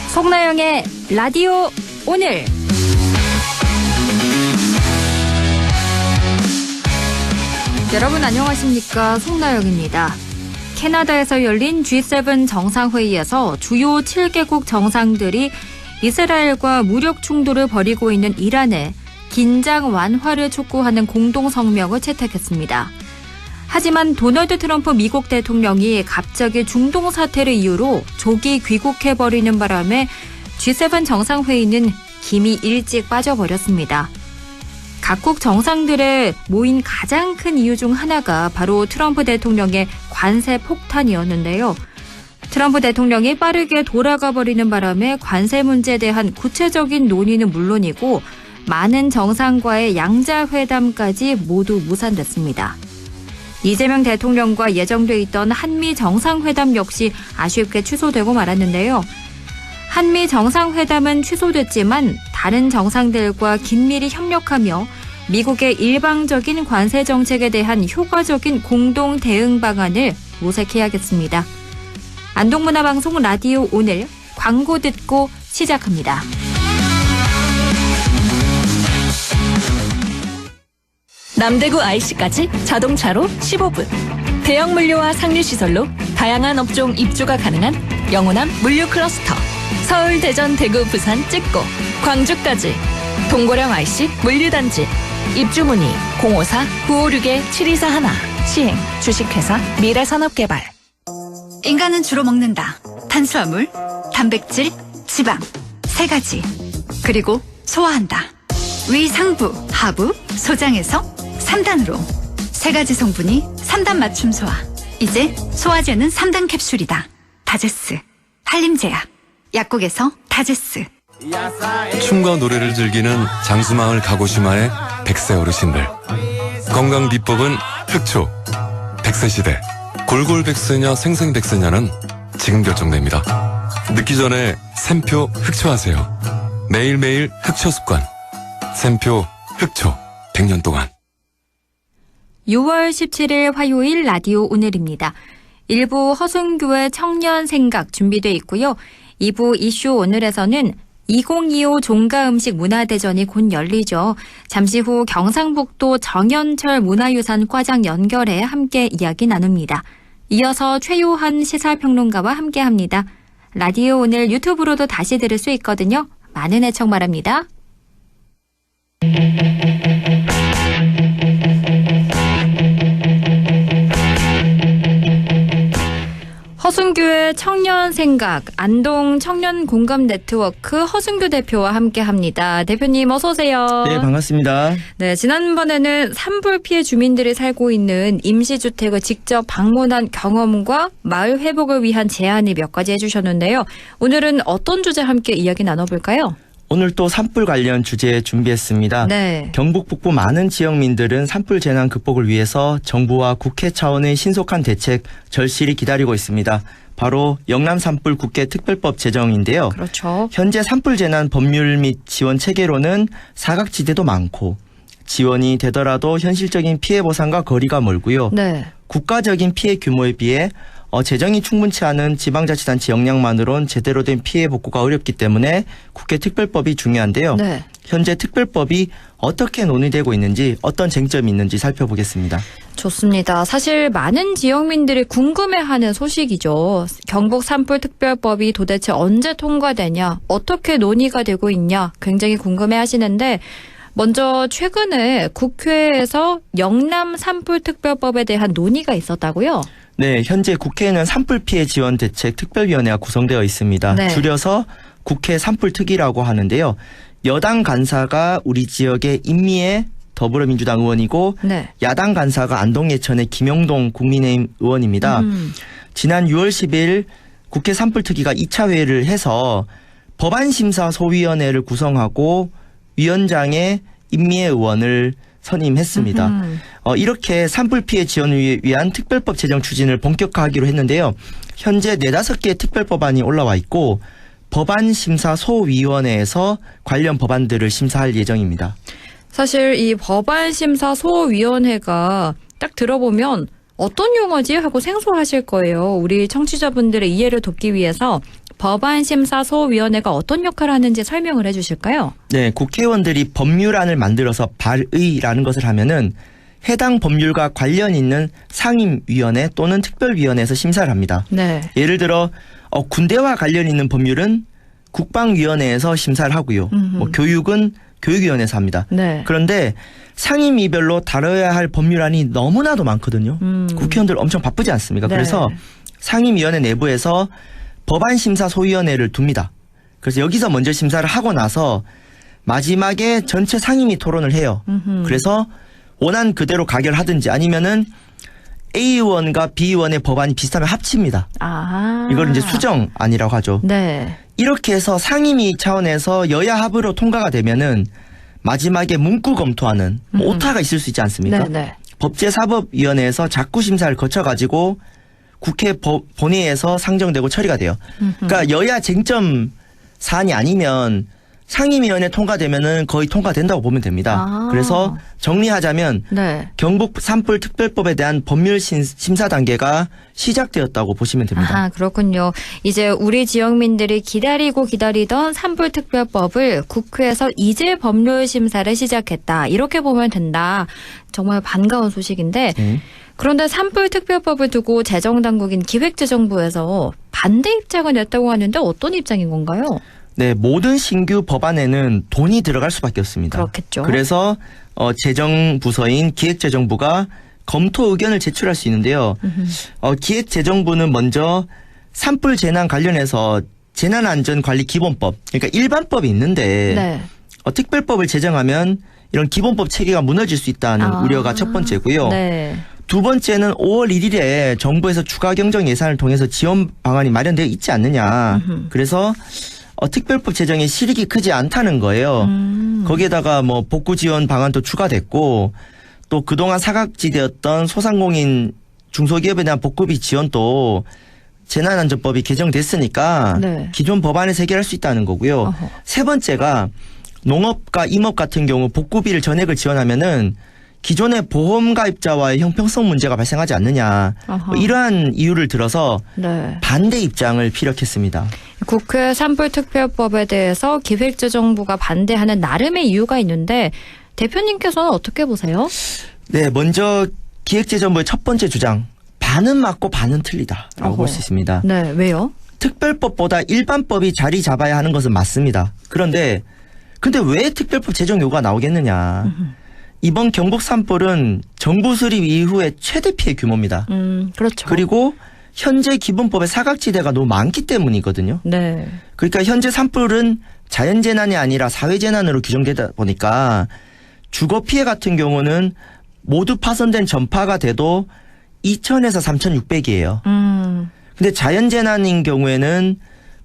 송나영의 라디오 오늘. 여러분 안녕하십니까? 송나영입니다. 캐나다에서 열린 G7 정상회의에서 주요 7개국 정상들이 이스라엘과 무력 충돌을 벌이고 있는 이란에 긴장 완화를 촉구하는 공동성명을 채택했습니다. 하지만 도널드 트럼프 미국 대통령이 갑자기 중동 사태를 이유로 조기 귀국해버리는 바람에 G7 정상회의는 기미 일찍 빠져버렸습니다. 각국 정상들의 모인 가장 큰 이유 중 하나가 바로 트럼프 대통령의 관세 폭탄이었는데요. 트럼프 대통령이 빠르게 돌아가 버리는 바람에 관세 문제에 대한 구체적인 논의는 물론이고 많은 정상과의 양자회담까지 모두 무산됐습니다. 이재명 대통령과 예정돼 있던 한미 정상회담 역시 아쉽게 취소되고 말았는데요. 한미 정상회담은 취소됐지만 다른 정상들과 긴밀히 협력하며 미국의 일방적인 관세 정책에 대한 효과적인 공동 대응 방안을 모색해야겠습니다. 안동문화방송 라디오 오늘 광고 듣고 시작합니다. 남대구 IC까지 자동차로 15분. 대형 물류와 상류시설로 다양한 업종 입주가 가능한 영호남 물류클러스터. 서울, 대전, 대구, 부산 찍고 광주까지. 동고령 IC 물류단지. 입주문의 054-956-7241. 시행 주식회사 미래산업개발. 인간은 주로 먹는다. 탄수화물, 단백질, 지방. 3가지. 그리고 소화한다. 위, 상부, 하부, 소장에서 3단으로 3가지 성분이 3단 맞춤 소화. 이제 소화제는 3단 캡슐이다. 다제스, 한림제약, 약국에서 다제스. 춤과 노래를 즐기는 장수마을 가고시마의 100세 어르신들. 건강 비법은 흑초. 100세 시대 골골백세냐 생생백세냐는 지금 결정됩니다. 늦기 전에 샘표 흑초하세요. 매일매일 흑초 습관. 샘표 흑초 100년 동안. 6월 17일 화요일 라디오 오늘입니다. 1부 허순교의 청년 생각 준비돼 있고요. 2부 이슈 오늘에서는 2025 종가음식 문화대전이 곧 열리죠. 잠시 후 경상북도 정연철 문화유산 과장 연결해 함께 이야기 나눕니다. 이어서 최요한 시사평론가와 함께합니다. 라디오 오늘 유튜브로도 다시 들을 수 있거든요. 많은 애청 바랍니다. 허순교의 청년 생각, 안동 청년 공감 네트워크 허순교 대표와 함께합니다. 대표님 어서 오세요. 네, 반갑습니다. 네, 지난번에는 산불 피해 주민들이 살고 있는 임시주택을 직접 방문한 경험과 마을 회복을 위한 제안을 몇 가지 해주셨는데요. 오늘은 어떤 주제 함께 이야기 나눠볼까요? 오늘 또 산불 관련 주제 준비했습니다. 네. 경북 북부 많은 지역민들은 산불 재난 극복을 위해서 정부와 국회 차원의 신속한 대책 절실히 기다리고 있습니다. 바로 영남 산불 국회 특별법 제정인데요. 그렇죠. 현재 산불 재난 법률 및 지원 체계로는 사각지대도 많고 지원이 되더라도 현실적인 피해 보상과 거리가 멀고요. 네. 국가적인 피해 규모에 비해 재정이 충분치 않은 지방자치단체 역량만으론 제대로 된 피해 복구가 어렵기 때문에 국회 특별법이 중요한데요. 네. 현재 특별법이 어떻게 논의되고 있는지 어떤 쟁점이 있는지 살펴보겠습니다. 좋습니다. 사실 많은 지역민들이 궁금해하는 소식이죠. 경북 산불특별법이 도대체 언제 통과되냐, 어떻게 논의가 되고 있냐 굉장히 궁금해하시는데 먼저 최근에 국회에서 영남 산불특별법에 대한 논의가 있었다고요? 네, 현재 국회에는 산불 피해 지원 대책 특별위원회가 구성되어 있습니다. 네. 줄여서 국회 산불특위라고 하는데요. 여당 간사가 우리 지역의 임미애 더불어민주당 의원이고 네. 야당 간사가 안동 예천의 김용동 국민의힘 의원입니다. 지난 6월 10일 국회 산불특위가 2차 회의를 해서 법안심사소위원회를 구성하고 위원장에 임미애 의원을 선임했습니다. 이렇게 산불 피해 지원을 위한 특별법 제정 추진을 본격화하기로 했는데요. 현재 4-5개의 특별법안이 올라와 있고 법안심사소위원회에서 관련 법안들을 심사할 예정입니다. 사실 이 법안심사소위원회가 딱 들어보면 어떤 용어지 하고 생소하실 거예요. 우리 청취자분들의 이해를 돕기 위해서 법안심사소위원회가 어떤 역할을 하는지 설명을 해주실까요? 네, 국회의원들이 법률안을 만들어서 발의라는 것을 하면은 해당 법률과 관련 있는 상임위원회 또는 특별위원회에서 심사를 합니다. 네. 예를 들어 군대와 관련 있는 법률은 국방위원회에서 심사를 하고요. 뭐 교육은 교육위원회에서 합니다. 네. 그런데 상임위별로 다뤄야 할 법률안이 너무나도 많거든요. 국회의원들 엄청 바쁘지 않습니까? 네. 그래서 상임위원회 내부에서 법안심사소위원회를 둡니다. 그래서 여기서 먼저 심사를 하고 나서 마지막에 전체 상임위 토론을 해요. 그래서 원안 그대로 가결하든지 아니면은 A 의원과 B 의원의 법안이 비슷하면 합칩니다. 아. 이걸 이제 수정안이라고 하죠. 네. 이렇게 해서 상임위 차원에서 여야 합의로 통과가 되면은 마지막에 문구 검토하는 오타가 있을 수 있지 않습니까? 네. 법제사법위원회에서 자꾸 심사를 거쳐가지고 국회 본회의에서 상정되고 처리가 돼요. 그러니까 여야 쟁점 사안이 아니면 상임위원회 통과되면은 거의 통과된다고 보면 됩니다. 아. 그래서 정리하자면 네. 경북 산불 특별법에 대한 법률 심사 단계가 시작되었다고 보시면 됩니다. 아, 그렇군요. 이제 우리 지역민들이 기다리던 산불특별법을 국회에서 이제 법률 심사를 시작했다. 이렇게 보면 된다. 정말 반가운 소식인데 그런데 산불특별법을 두고 재정당국인 기획재정부에서 반대 입장을 냈다고 하는데 어떤 입장인 건가요? 네, 모든 신규 법안에는 돈이 들어갈 수밖에 없습니다. 그렇겠죠. 그래서 재정부서인 기획재정부가 검토 의견을 제출할 수 있는데요. 기획재정부는 먼저 산불 재난 관련해서 재난안전관리기본법, 그러니까 일반법이 있는데 네. 특별법을 제정하면 이런 기본법 체계가 무너질 수 있다는 우려가 첫 번째고요. 네. 두 번째는 5월 1일에 정부에서 추가 경정 예산을 통해서 지원 방안이 마련되어 있지 않느냐. 그래서 특별법 제정에 실익이 크지 않다는 거예요. 거기에다가 뭐 복구 지원 방안도 추가됐고 또 그동안 사각지대였던 소상공인 중소기업에 대한 복구비 지원도 재난안전법이 개정됐으니까 네. 기존 법안에서 해결할 수 있다는 거고요. 어허. 세 번째가 농업과 임업 같은 경우 복구비를 전액을 지원하면은 기존의 보험 가입자와의 형평성 문제가 발생하지 않느냐. 어허. 뭐 이러한 이유를 들어서 네. 반대 입장을 피력했습니다. 국회 산불특별법에 대해서 기획재정부가 반대하는 나름의 이유가 있는데 대표님께서는 어떻게 보세요? 네, 먼저 기획재정부의 첫 번째 주장. 반은 맞고 반은 틀리다라고 어허. 볼 수 있습니다. 네, 왜요? 특별법보다 일반법이 자리 잡아야 하는 것은 맞습니다. 근데 왜 특별법 제정 요구가 나오겠느냐. 이번 경북 산불은 정부 수립 이후에 최대 피해 규모입니다. 그렇죠. 그리고 현재 기본법에 사각지대가 너무 많기 때문이거든요. 네. 그러니까 현재 산불은 자연재난이 아니라 사회재난으로 규정되다 보니까 주거 피해 같은 경우는 모두 파손된 전파가 돼도 2,000에서 3,600이에요. 근데 자연재난인 경우에는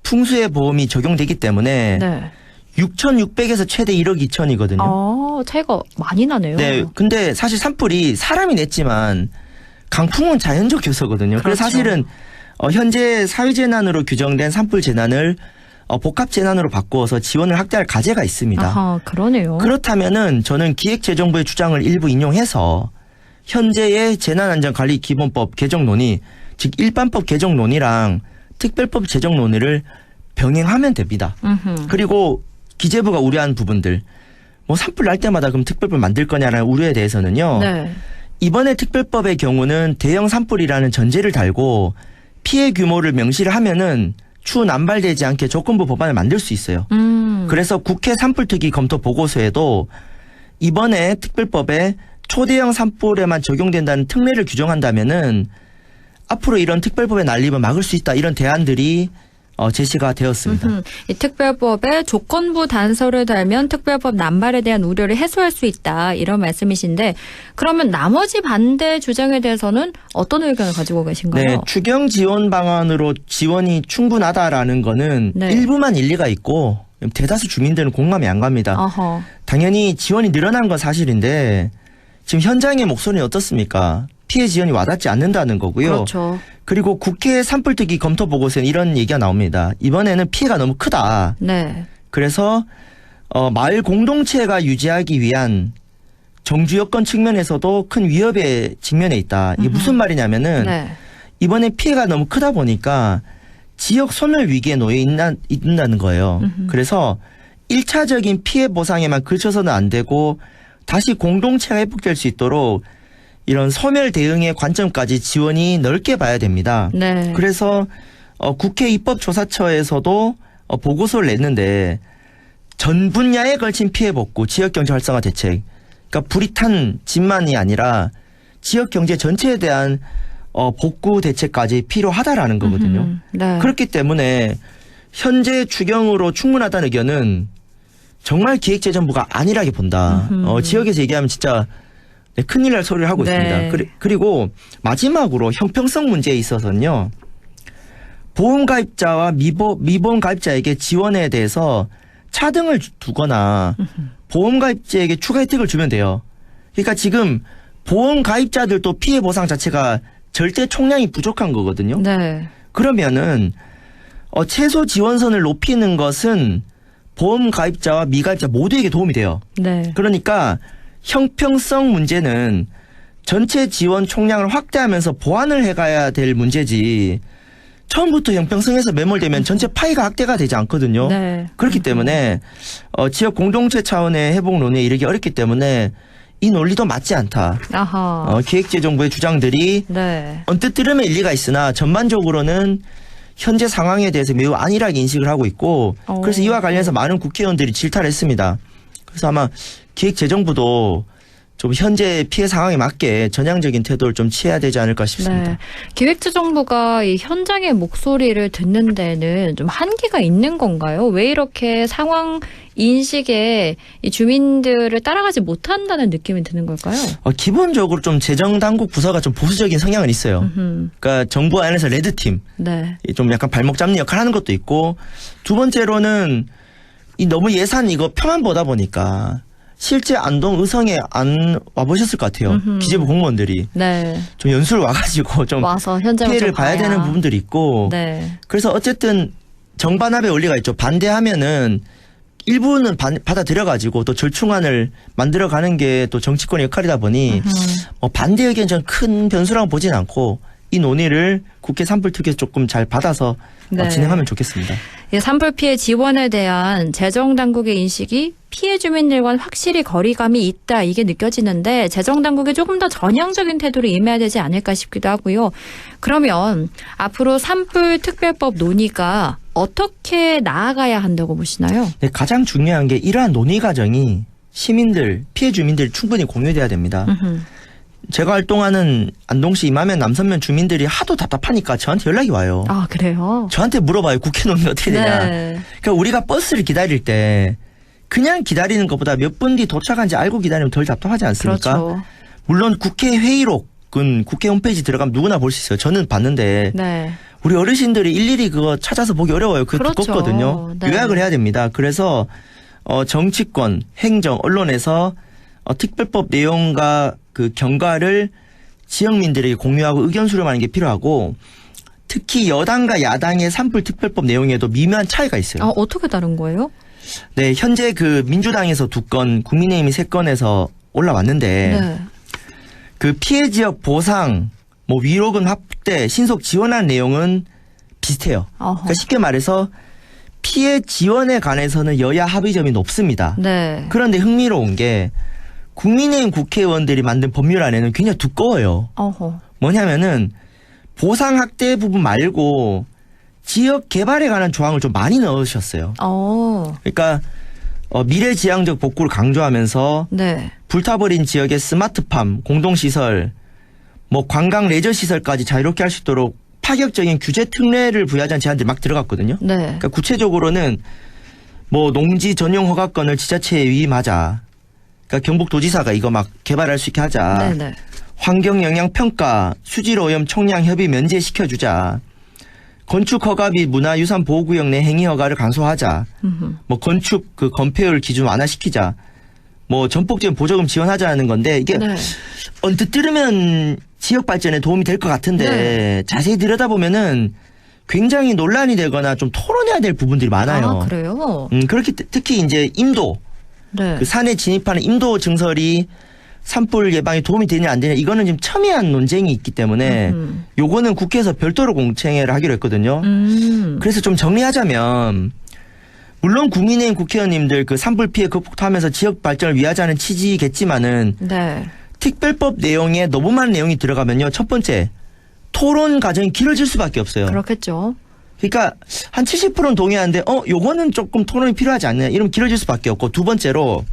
풍수의 보험이 적용되기 때문에 네. 6,600에서 최대 1억 2천이거든요. 차이가 많이 나네요. 네. 근데 사실 산불이 사람이 냈지만 강풍은 자연적 요소거든요. 그렇죠. 그래서 사실은 현재 사회재난으로 규정된 산불 재난을 복합재난으로 바꾸어서 지원을 확대할 과제가 있습니다. 아하, 그러네요. 그렇다면은 저는 기획재정부의 주장을 일부 인용해서 현재의 재난안전관리기본법 개정 논의, 즉 일반법 개정 논의랑 특별법 제정 논의를 병행하면 됩니다. 그리고 기재부가 우려한 부분들, 뭐 산불 날 때마다 그럼 특별법 만들 거냐라는 우려에 대해서는요. 네. 이번에 특별법의 경우는 대형 산불이라는 전제를 달고 피해 규모를 명시를 하면은 추후 남발되지 않게 조건부 법안을 만들 수 있어요. 그래서 국회 산불특위 검토 보고서에도 이번에 특별법에 초대형 산불에만 적용된다는 특례를 규정한다면은 앞으로 이런 특별법의 난립을 막을 수 있다, 이런 대안들이 제시가 되었습니다. 이 특별법에 조건부 단서를 달면 특별법 남발에 대한 우려를 해소할 수 있다, 이런 말씀이신데 그러면 나머지 반대 주장에 대해서는 어떤 의견을 가지고 계신가요? 네, 추경 지원 방안으로 지원이 충분하다라는 거는 네. 일부만 일리가 있고 대다수 주민들은 공감이 안 갑니다. 어허. 당연히 지원이 늘어난 건 사실인데 지금 현장의 목소리는 어떻습니까? 피해 지원이 와닿지 않는다는 거고요. 그렇죠. 그리고 국회 산불특위 검토 보고서에 이런 얘기가 나옵니다. 이번에는 피해가 너무 크다. 네. 그래서 마을 공동체가 유지하기 위한 정주 여건 측면에서도 큰 위협에 직면해 있다. 이게 무슨 말이냐면은 네. 이번에 피해가 너무 크다 보니까 지역 소멸 위기에 놓여 있다는 거예요. 그래서 1차적인 피해 보상에만 그쳐서는 안 되고 다시 공동체가 회복될 수 있도록 이런 소멸 대응의 관점까지 지원이 넓게 봐야 됩니다. 네. 그래서 국회 입법조사처에서도 보고서를 냈는데 전 분야에 걸친 피해 복구, 지역경제 활성화 대책. 그러니까 불이 탄 집만이 아니라 지역경제 전체에 대한 복구 대책까지 필요하다라는 거거든요. 네. 그렇기 때문에 현재 추경으로 충분하다는 의견은 정말 기획재정부가 안일하게 본다. 지역에서 얘기하면 진짜 큰일 날 소리를 하고 네. 있습니다. 그리고 마지막으로 형평성 문제에 있어서는요. 보험가입자와 미보험가입자에게 지원에 대해서 차등을 두거나 보험가입자에게 추가 혜택을 주면 돼요. 그러니까 지금 보험가입자들도 피해 보상 자체가 절대 총량이 부족한 거거든요. 네. 그러면은 최소 지원선을 높이는 것은 보험가입자와 미가입자 모두에게 도움이 돼요. 네. 그러니까 형평성 문제는 전체 지원 총량을 확대하면서 보완을 해가야 될 문제지 처음부터 형평성에서 매몰되면 전체 파이가 확대가 되지 않거든요. 네. 그렇기 때문에 지역 공동체 차원의 회복 논의에 이르기 어렵기 때문에 이 논리도 맞지 않다. 아하. 기획재정부의 주장들이 네. 언뜻 들으면 일리가 있으나 전반적으로는 현재 상황에 대해서 매우 안일하게 인식을 하고 있고 그래서 이와 관련해서 많은 국회의원들이 질타를 했습니다. 그래서 아마 기획재정부도 좀 현재 피해 상황에 맞게 전향적인 태도를 좀 취해야 되지 않을까 싶습니다. 네. 기획재정부가 이 현장의 목소리를 듣는 데는 좀 한계가 있는 건가요? 왜 이렇게 상황 인식에 이 주민들을 따라가지 못한다는 느낌이 드는 걸까요? 기본적으로 좀 재정당국 부서가 좀 보수적인 성향은 있어요. 그러니까 정부 안에서 레드팀, 네. 좀 약간 발목 잡는 역할을 하는 것도 있고 두 번째로는 이 너무 예산 이거 표만 보다 보니까 실제 안동 의성에 안 와보셨을 것 같아요. 기재부 공무원들이 네. 좀 연수를 와가지고 좀 와서 현장을 피해를 좀 봐야 되는 부분들이 있고 네. 그래서 어쨌든 정반합의 원리가 있죠. 반대하면은 일부는 받아들여가지고 또 절충안을 만들어가는 게 또 정치권의 역할이다 보니 반대 의견 전 큰 변수라고 보진 않고 이 논의를 국회 산불특위에서 조금 잘 받아서 네. 진행하면 좋겠습니다. 산불 피해 지원에 대한 재정 당국의 인식이 피해 주민들과는 확실히 거리감이 있다 이게 느껴지는데 재정 당국이 조금 더 전향적인 태도를 임해야 되지 않을까 싶기도 하고요. 그러면 앞으로 산불 특별법 논의가 어떻게 나아가야 한다고 보시나요? 네, 가장 중요한 게 이러한 논의 과정이 시민들, 피해 주민들이 충분히 공유돼야 됩니다. 제가 활동하는 안동시 이마면 남선면 주민들이 하도 답답하니까 저한테 연락이 와요. 아 그래요? 저한테 물어봐요. 국회 논의 어떻게 되냐. 네. 그러니까 우리가 버스를 기다릴 때 그냥 기다리는 것보다 몇 분 뒤 도착한지 알고 기다리면 덜 답답하지 않습니까? 그렇죠. 물론 국회 회의록은 국회 홈페이지 들어가면 누구나 볼 수 있어요. 저는 봤는데 네. 우리 어르신들이 일일이 그거 찾아서 보기 어려워요. 그게 그렇죠. 두껍거든요. 네. 요약을 해야 됩니다. 그래서 정치권, 행정, 언론에서 특별법 내용과 그 경과를 지역민들에게 공유하고 의견 수렴하는 게 필요하고 특히 여당과 야당의 산불 특별법 내용에도 미묘한 차이가 있어요. 어떻게 다른 거예요? 네, 현재 그 민주당에서 2건, 국민의힘이 3건에서 올라왔는데 네. 그 피해 지역 보상, 뭐 위로금 확대, 신속 지원하는 내용은 비슷해요. 그러니까 쉽게 말해서 피해 지원에 관해서는 여야 합의점이 높습니다. 네. 그런데 흥미로운 게 국민의힘 국회의원들이 만든 법률안에는 굉장히 두꺼워요. 어허. 뭐냐면은 보상 확대 부분 말고 지역 개발에 관한 조항을 좀 많이 넣으셨어요. 그러니까 미래지향적 복구를 강조하면서 네. 불타버린 지역의 스마트팜, 공동시설, 뭐 관광 레저시설까지 자유롭게 할 수 있도록 파격적인 규제 특례를 부여하자는 제안들이 막 들어갔거든요. 네. 그러니까 구체적으로는 뭐 농지 전용 허가권을 지자체에 위임하자. 그러니까 경북도지사가 이거 막 개발할 수 있게 하자. 네네. 환경영향평가, 수질오염 총량 협의 면제시켜주자. 건축허가 및 문화유산보호구역 내 행위허가를 간소화하자. 뭐 건축 그 건폐율 기준 완화시키자. 뭐 전폭적인 보조금 지원하자는 건데 이게 네. 언뜻 들으면 지역 발전에 도움이 될 것 같은데 네. 자세히 들여다보면은 굉장히 논란이 되거나 좀 토론해야 될 부분들이 많아요. 아, 그래요? 그렇게 특히 이제 임도, 네. 그 산에 진입하는 임도 증설이 산불 예방에 도움이 되냐 안 되냐 이거는 지금 첨예한 논쟁이 있기 때문에 요거는 국회에서 별도로 공청회를 하기로 했거든요. 그래서 좀 정리하자면 물론 국민의힘 국회의원님들 그 산불 피해 극복하면서 지역 발전을 위하자는 취지겠지만은 네. 특별법 내용에 너무 많은 내용이 들어가면요. 첫 번째 토론 과정이 길어질 수밖에 없어요. 그렇겠죠. 그러니까 한 70%는 동의하는데 요거는 조금 토론이 필요하지 않느냐 이러면 길어질 수밖에 없고 두 번째로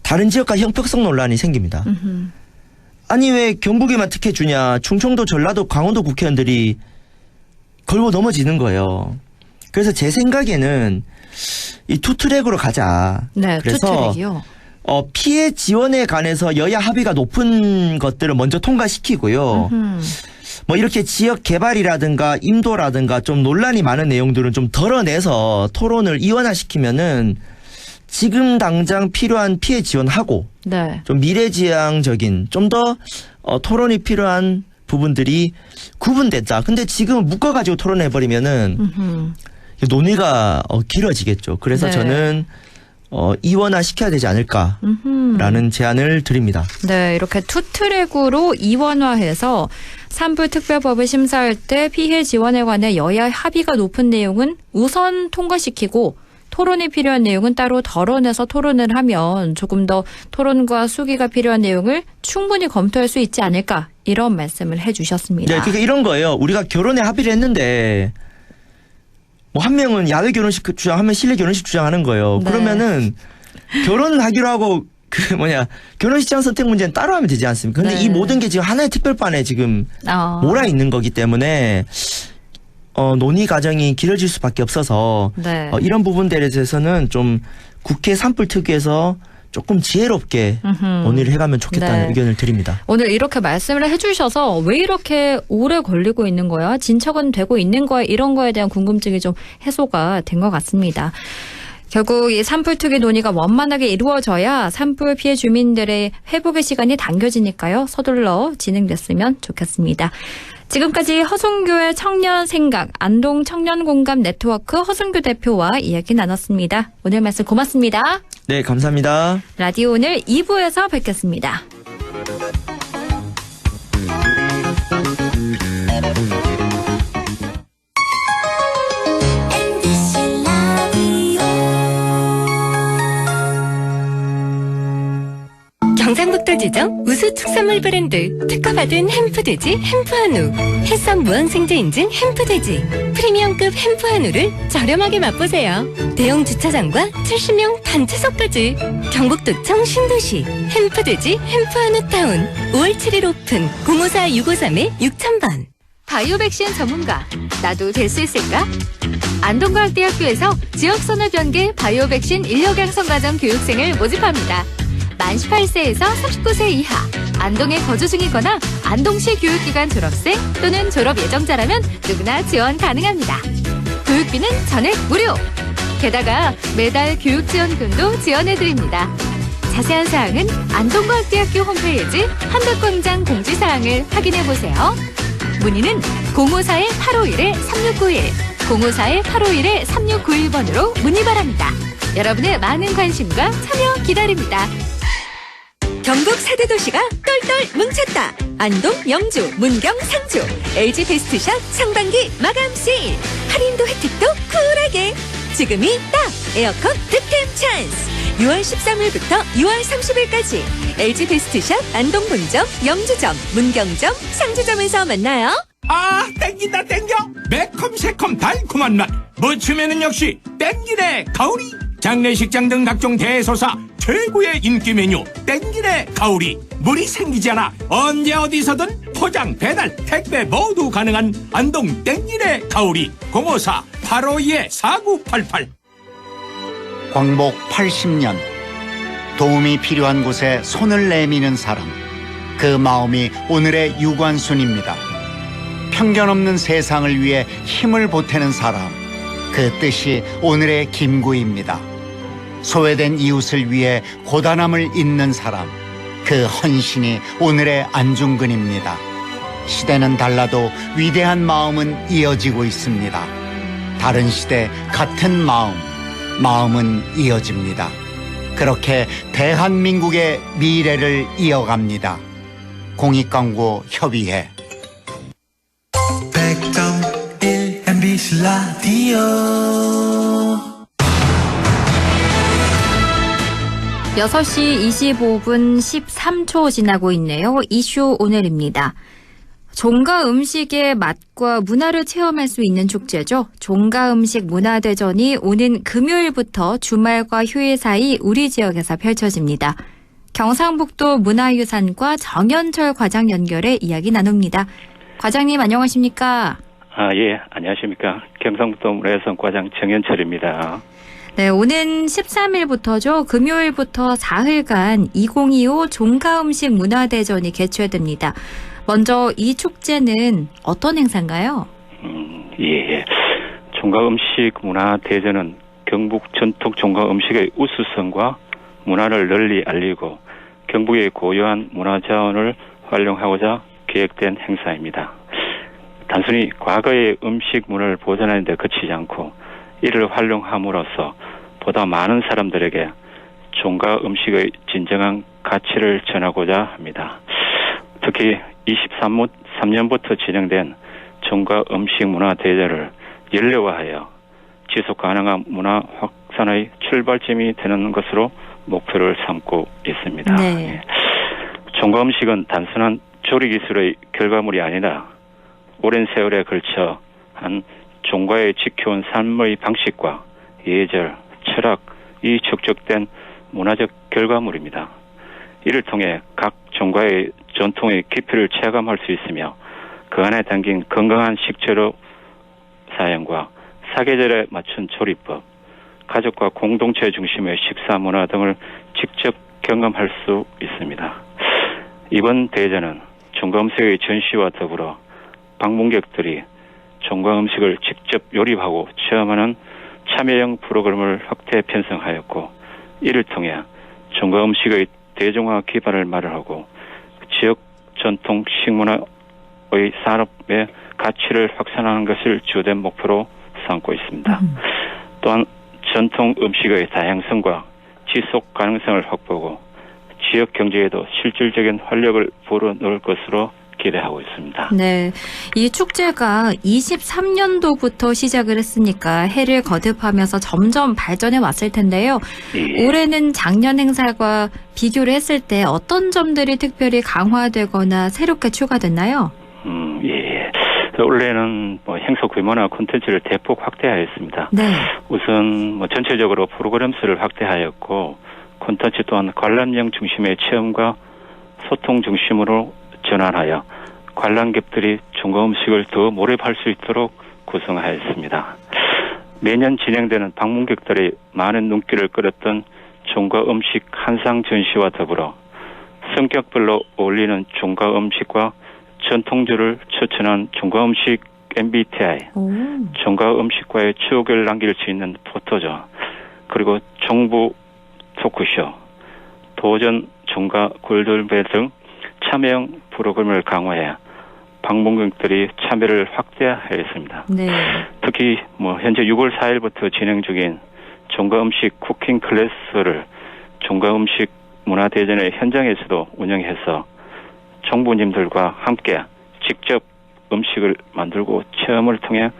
다른 지역과 형평성 논란이 생깁니다. 아니 왜 경북에만 특혜 주냐. 충청도 전라도 강원도 국회의원들이 걸고 넘어지는 거예요. 그래서 제 생각에는 이 투트랙으로 가자. 네. 그래서 투트랙이요. 피해 지원에 관해서 여야 합의가 높은 것들을 먼저 통과시키고요. 뭐 이렇게 지역 개발이라든가 인도라든가 좀 논란이 많은 내용들은 좀 덜어내서 토론을 이원화시키면은 지금 당장 필요한 피해 지원하고 네. 좀 미래지향적인 좀 더 토론이 필요한 부분들이 구분됐다. 근데 지금 묶어가지고 토론해버리면은 논의가 길어지겠죠. 그래서 네. 저는 이원화 시켜야 되지 않을까라는 제안을 드립니다. 네, 이렇게 투트랙으로 이원화해서 산불 특별법을 심사할 때 피해 지원에 관해 여야 합의가 높은 내용은 우선 통과시키고 토론이 필요한 내용은 따로 덜어내서 토론을 하면 조금 더 토론과 수기가 필요한 내용을 충분히 검토할 수 있지 않을까 이런 말씀을 해주셨습니다. 네, 그러니까 이런 거예요. 우리가 결혼에 합의를 했는데 뭐 한 명은 야외 결혼식 주장, 한 명 실내 결혼식 주장하는 거예요. 네. 그러면은 결혼을 하기로 하고 결혼식장 선택 문제는 따로 하면 되지 않습니까? 근데 네. 이 모든 게 지금 하나의 특별반에 지금 아. 몰아 있는 거기 때문에 논의 과정이 길어질 수밖에 없어서 네. 이런 부분들에 대해서는 좀 국회 산불 특위에서 조금 지혜롭게 논의를 해가면 좋겠다는 네. 의견을 드립니다. 오늘 이렇게 말씀을 해주셔서 왜 이렇게 오래 걸리고 있는 거야? 진척은 되고 있는 거야? 이런 거에 대한 궁금증이 좀 해소가 된 것 같습니다. 결국 이 산불 특위 논의가 원만하게 이루어져야 산불 피해 주민들의 회복의 시간이 당겨지니까요. 서둘러 진행됐으면 좋겠습니다. 지금까지 허순교의 청년 생각, 안동 청년 공감 네트워크 허순교 대표와 이야기 나눴습니다. 오늘 말씀 고맙습니다. 네, 감사합니다. 라디오 오늘 2부에서 뵙겠습니다. 경상북도 지정 우수 축산물 브랜드 특허받은 햄프돼지 햄프한우, 해썹 무항생제 인증 햄프돼지, 프리미엄급 햄프한우를 저렴하게 맛보세요. 대형 주차장과 70명 단체석까지. 경북도청 신도시 햄프돼지 햄프한우타운 5월 7일 오픈 054-653-6000번. 바이오 백신 전문가, 나도 될 수 있을까? 안동과학대학교에서 지역선호 변개 바이오 백신 인력 양성 과정 교육생을 모집합니다. 만 18세에서 39세 이하, 안동에 거주 중이거나 안동시 교육기관 졸업생 또는 졸업 예정자라면 누구나 지원 가능합니다. 교육비는 전액 무료! 게다가 매달 교육지원금도 지원해드립니다. 자세한 사항은 안동과학대학교 홈페이지 한덕광장 공지사항을 확인해보세요. 문의는 054-851-3691, 054-851-3691번으로 문의 바랍니다. 여러분의 많은 관심과 참여 기다립니다. 경북 4대 도시가 똘똘 뭉쳤다. 안동, 영주, 문경, 상주. LG 베스트샷 상반기 마감 세일. 할인도 혜택도 쿨하게. 지금이 딱 에어컨 득템 찬스. 6월 13일부터 6월 30일까지 LG 베스트샷 안동 본점, 영주점, 문경점, 상주점에서 만나요. 아 땡긴다 땡겨. 매콤새콤 달콤한 맛 무침에는 역시 땡기네 가오리. 장례식장 등 각종 대소사 최고의 인기 메뉴 땡기네 가오리. 물이 생기지 않아 언제 어디서든 포장 배달 택배 모두 가능한 안동 땡기네 가오리. 054-852-4988. 광복 80년 도움이 필요한 곳에 손을 내미는 사람, 그 마음이 오늘의 유관순입니다. 편견 없는 세상을 위해 힘을 보태는 사람, 그 뜻이 오늘의 김구입니다. 소외된 이웃을 위해 고단함을 잇는 사람, 그 헌신이 오늘의 안중근입니다. 시대는 달라도 위대한 마음은 이어지고 있습니다. 다른 시대 같은 마음은 이어집니다. 그렇게 대한민국의 미래를 이어갑니다. 공익광고협의회 100.1 MBC 라디오 6시 25분 13초 지나고 있네요. 이슈 오늘입니다. 종가 음식의 맛과 문화를 체험할 수 있는 축제죠. 종가 음식 문화대전이 오는 금요일부터 주말과 휴일 사이 우리 지역에서 펼쳐집니다. 경상북도 문화유산과 정현철 과장 연결해 이야기 나눕니다. 과장님 안녕하십니까? 예, 안녕하십니까. 경상북도 문화유산 과장 정현철입니다. 네, 오는 13일부터죠. 금요일부터 사흘간 2025 종가음식 문화대전이 개최됩니다. 먼저 이 축제는 어떤 행사인가요? 예. 종가음식 문화대전은 경북 전통 종가음식의 우수성과 문화를 널리 알리고 경북의 고유한 문화자원을 활용하고자 기획된 행사입니다. 단순히 과거의 음식 문화를 보존하는 데 그치지 않고 이를 활용함으로써 보다 많은 사람들에게 종가 음식의 진정한 가치를 전하고자 합니다. 특히 23년부터 진행된 종가 음식 문화 대회를 연례화하여 지속 가능한 문화 확산의 출발점이 되는 것으로 목표를 삼고 있습니다. 네. 종가 음식은 단순한 조리 기술의 결과물이 아니라 오랜 세월에 걸쳐 한 종가에 지켜온 삶의 방식과 예절, 철학이 축적된 문화적 결과물입니다. 이를 통해 각 종가의 전통의 깊이를 체감할 수 있으며 그 안에 담긴 건강한 식재료 사용과 사계절에 맞춘 조리법, 가족과 공동체 중심의 식사 문화 등을 직접 경험할 수 있습니다. 이번 대회는 종가 음식의 전시와 더불어 방문객들이 종가 음식을 직접 요리하고 체험하는 참여형 프로그램을 확대 편성하였고 이를 통해 종가 음식의 대중화 기반을 마련하고 지역 전통 식문화의 산업의 가치를 확산하는 것을 주된 목표로 삼고 있습니다. 또한 전통 음식의 다양성과 지속 가능성을 확보하고 지역 경제에도 실질적인 활력을 불어넣을 것으로 기대하고 있습니다. 네, 이 축제가 23년도부터 시작을 했으니까 해를 거듭하면서 점점 발전해 왔을 텐데요. 예. 올해는 작년 행사와 비교를 했을 때 어떤 점들이 특별히 강화되거나 새롭게 추가됐나요? 예. 올해는 행사 규모나 콘텐츠를 대폭 확대하였습니다. 네. 우선 전체적으로 프로그램 수를 확대하였고 콘텐츠 또한 관람용 중심의 체험과 소통 중심으로 전환하여 관람객들이 종가 음식을 더 몰입할 수 있도록 구성하였습니다. 매년 진행되는 방문객들의 많은 눈길을 끌었던 종가 음식 한상 전시와 더불어 성격별로 어울리는 종가 음식과 전통주를 추천한 종가 음식 MBTI, 종가 음식과의 추억을 남길 수 있는 포토존, 그리고 정부 토크쇼, 도전 종가 골든벨 등 참여형 프로그램을 강화해 방문객들이 참여를 확대하였습니다. 네. 특히 현재 6월 4일부터 진행 중인 종가 음식 쿠킹 클래스를 종가 음식 문화대전의 현장에서도 운영해서 정부님들과 함께 직접 음식을 만들고 체험을 통해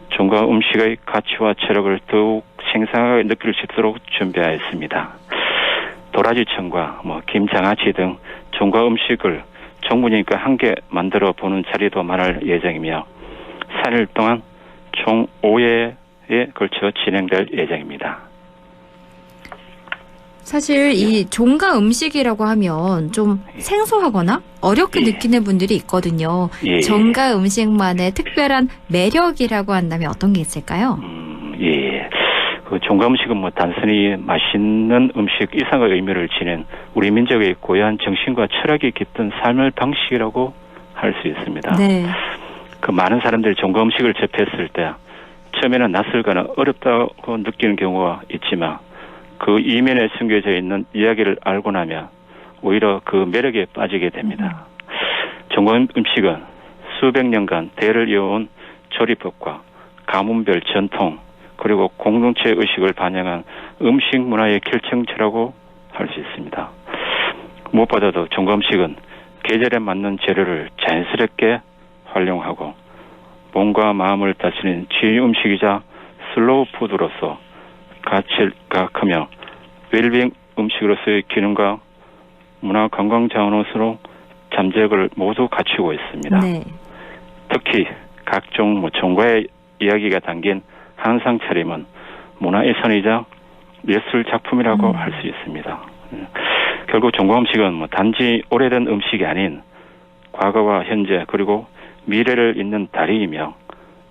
종가 음식의 가치와 체력을 더욱 생생하게 느낄 수 있도록 준비하였습니다. 도라지청과 김장아찌 등 종가 음식을 정부님과 함께 만들어 보는 자리도 마련할 예정이며 4일 동안 총 5회에 걸쳐 진행될 예정입니다. 사실 이 종가 음식이라고 하면 좀 생소하거나 어렵게 느끼는 분들이 있거든요. 예. 종가 음식만의 특별한 매력이라고 한다면 어떤 게 있을까요? 예. 그 종가 음식은 단순히 맛있는 음식 이상의 의미를 지닌 우리 민족의 고유한 정신과 철학이 깃든 삶의 방식이라고 할 수 있습니다. 네. 그 많은 사람들이 종가 음식을 접했을 때 처음에는 낯설거나 어렵다고 느끼는 경우가 있지만 그 이면에 숨겨져 있는 이야기를 알고 나면 오히려 그 매력에 빠지게 됩니다. 종가 음식은 수백 년간 대를 이어온 조리법과 가문별 전통 그리고 공동체 의식을 반영한 음식 문화의 결정체라고 할 수 있습니다. 무엇보다도 종가 음식은 계절에 맞는 재료를 자연스럽게 활용하고 몸과 마음을 다스리는 지휘 음식이자 슬로우 푸드로서 가치가 크며 웰빙 음식으로서의 기능과 문화 관광 자원으로 잠재력을 모두 갖추고 있습니다. 네. 특히 각종 종가의 이야기가 담긴 한상 차림은 문화예산이자 예술 작품이라고 할 수 있습니다. 결국 종가 음식은 단지 오래된 음식이 아닌 과거와 현재 그리고 미래를 잇는 다리이며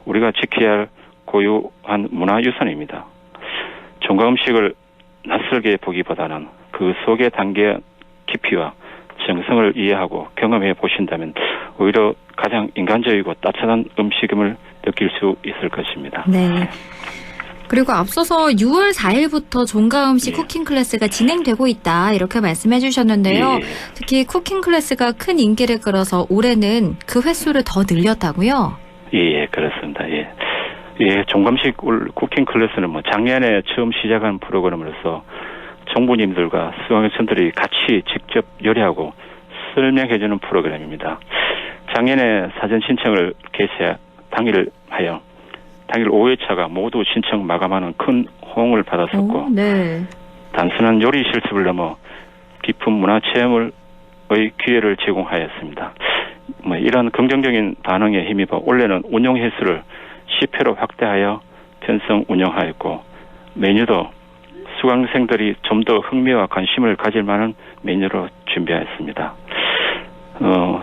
우리가 지켜야 할 고유한 문화유산입니다. 종가 음식을 낯설게 보기보다는 그 속에 담긴 깊이와 정성을 이해하고 경험해 보신다면 오히려 가장 인간적이고 따뜻한 음식임을 느낄 수 있을 것입니다. 네. 그리고 앞서서 6월 4일부터 종가 음식 쿠킹 클래스가 진행되고 있다 이렇게 말씀해 주셨는데요. 특히 쿠킹 클래스가 큰 인기를 끌어서 올해는 그 횟수를 더 늘렸다고요? 예, 그렇습니다. 예, 종가 음식 쿠킹 클래스는 작년에 처음 시작한 프로그램으로서 정부님들과 수강생들이 같이 직접 요리하고 설명해주는 프로그램입니다. 작년에 사전 신청을 개최 당일 5회차가 모두 신청 마감하는 큰 호응을 받았었고 네. 단순한 요리 실습을 넘어 깊은 문화 체험의 기회를 제공하였습니다. 이런 긍정적인 반응에 힘입어 올해는 운영 횟수를 10회로 확대하여 편성 운영하였고 메뉴도 수강생들이 좀 더 흥미와 관심을 가질 만한 메뉴로 준비하였습니다.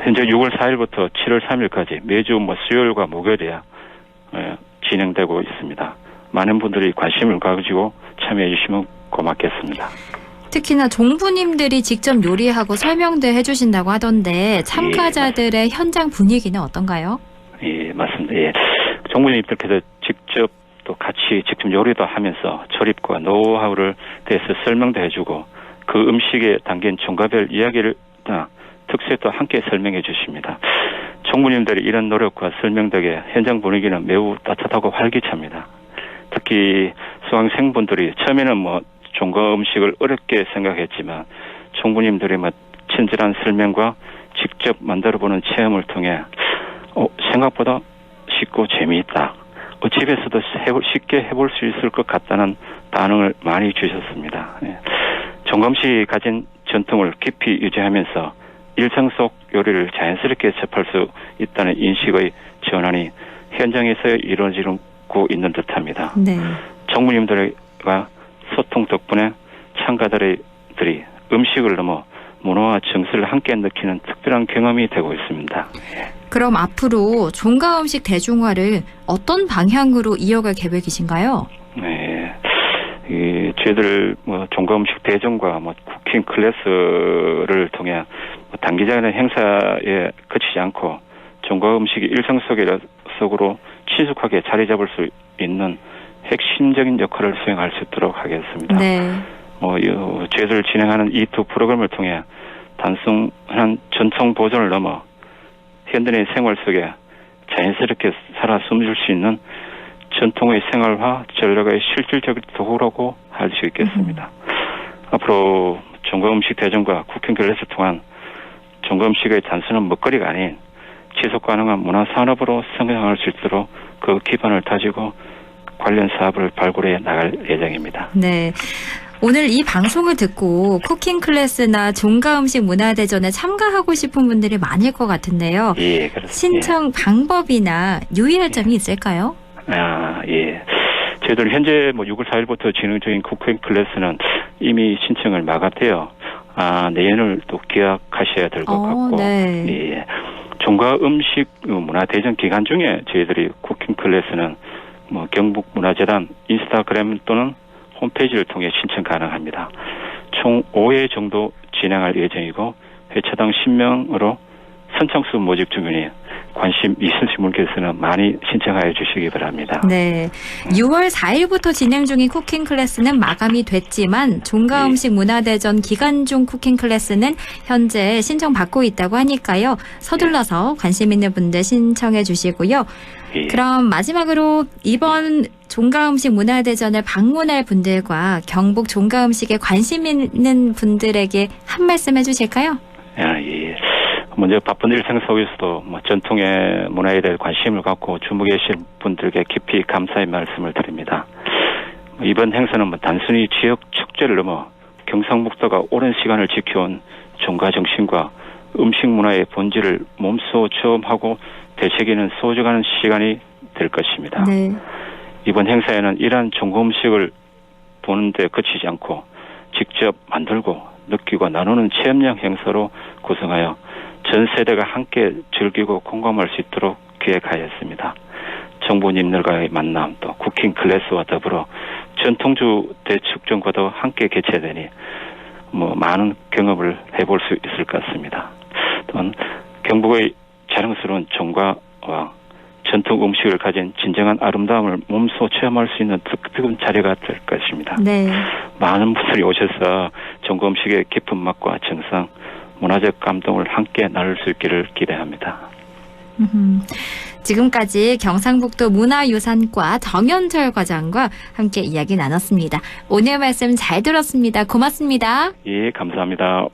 현재 6월 4일부터 7월 3일까지 매주 수요일과 목요일에 진행되고 있습니다. 많은 분들이 관심을 가지고 참여해 주시면 고맙겠습니다. 특히나 종부님들이 직접 요리하고 설명도 해주신다고 하던데 참가자들의 현장 분위기는 어떤가요? 예, 맞습니다. 예. 종부님들께서 직접 또 같이 직접 요리도 하면서 조립과 노하우를 대해서 설명도 해주고 그 음식에 담긴 종가별 이야기를 특색도 함께 설명해 주십니다. 총무님들이 이런 노력과 설명 덕에 현장 분위기는 매우 따뜻하고 활기차입니다. 특히 수강생분들이 처음에는 종가 음식을 어렵게 생각했지만 총무님들의 친절한 설명과 직접 만들어보는 체험을 통해 생각보다 쉽고 재미있다. 집에서도 쉽게 해볼 수 있을 것 같다는 반응을 많이 주셨습니다. 종가 음식이 가진 전통을 깊이 유지하면서 일상 속 요리를 자연스럽게 접할 수 있다는 인식의 전환이 현장에서 이루어지고 있는 듯합니다. 네. 총무님들과 소통 덕분에 참가자들이 음식을 넘어 문화와 정서를 함께 느끼는 특별한 경험이 되고 있습니다. 그럼 앞으로 종가 음식 대중화를 어떤 방향으로 이어갈 계획이신가요? 네, 저희들 종가 음식 대중과 쿠킹 클래스를 통해 단기적인 행사에 그치지 않고 종가 음식이 일상 속으로 친숙하게 자리 잡을 수 있는 핵심적인 역할을 수행할 수 있도록 하겠습니다. 네. 저희들 진행하는 이 두 프로그램을 통해 단순한 전통 보존을 넘어 현대인의 생활 속에 자연스럽게 살아 숨질 수 있는 전통의 생활화 전략의 실질적인 도구라고 할 수 있겠습니다. 앞으로 종가 음식 대중과 쿠킹 클래스 통한 종가 음식의 단순한 먹거리가 아닌 지속 가능한 문화 산업으로 성장할 수 있도록 그 기반을 다지고 관련 사업을 발굴해 나갈 예정입니다. 네. 오늘 이 방송을 듣고 쿠킹 클래스나 종가 음식 문화대전에 참가하고 싶은 분들이 많을 것 같은데요. 예, 그렇습니다. 신청 방법이나 유의할 점이 있을까요? 예. 저희들 현재 6월 4일부터 진행 중인 쿠킹 클래스는 이미 신청을 마감되어 내년을 또 기약하셔야 될 것 같고, 네. 예. 종가 음식 문화대전 기간 중에 저희들이 쿠킹 클래스는 경북문화재단 인스타그램 또는 홈페이지를 통해 신청 가능합니다. 총 5회 정도 진행할 예정이고 회차당 10명으로 선착순 모집 중이니 관심 있으신 분께서는 많이 신청하여 주시기 바랍니다. 네. 6월 4일부터 진행 중인 쿠킹 클래스는 마감이 됐지만 종가음식 문화대전 기간 중 쿠킹 클래스는 현재 신청받고 있다고 하니까요. 서둘러서 관심 있는 분들 신청해 주시고요. 예. 그럼 마지막으로 이번 종가음식 문화대전을 방문할 분들과 경북 종가음식에 관심 있는 분들에게 한 말씀 해주실까요? 예. 먼저 바쁜 일생 속에서도 전통의 문화에 대해 관심을 갖고 주목해 계신 분들께 깊이 감사의 말씀을 드립니다. 이번 행사는 단순히 지역 축제를 넘어 경상북도가 오랜 시간을 지켜온 종가 정신과 음식 문화의 본질을 몸소 체험하고 되새기는 소중한 시간이 될 것입니다. 네. 이번 행사에는 이러한 종가 음식을 보는 데 그치지 않고 직접 만들고 느끼고 나누는 체험형 행사로 구성하여 전 세대가 함께 즐기고 공감할 수 있도록 기획하였습니다. 정부님들과의 만남, 또 쿠킹 클래스와 더불어 전통주 대축전과도 함께 개최되니 많은 경험을 해볼 수 있을 것 같습니다. 또한 경북의 자랑스러운 종과와 전통 음식을 가진 진정한 아름다움을 몸소 체험할 수 있는 특별한 자리가 될 것입니다. 네. 많은 분들이 오셔서 종과 음식의 깊은 맛과 정성, 문화적 감동을 함께 나눌 수 있기를 기대합니다. 지금까지 경상북도 문화유산과 정현철 과장과 함께 이야기 나눴습니다. 오늘 말씀 잘 들었습니다. 고맙습니다. 예, 감사합니다.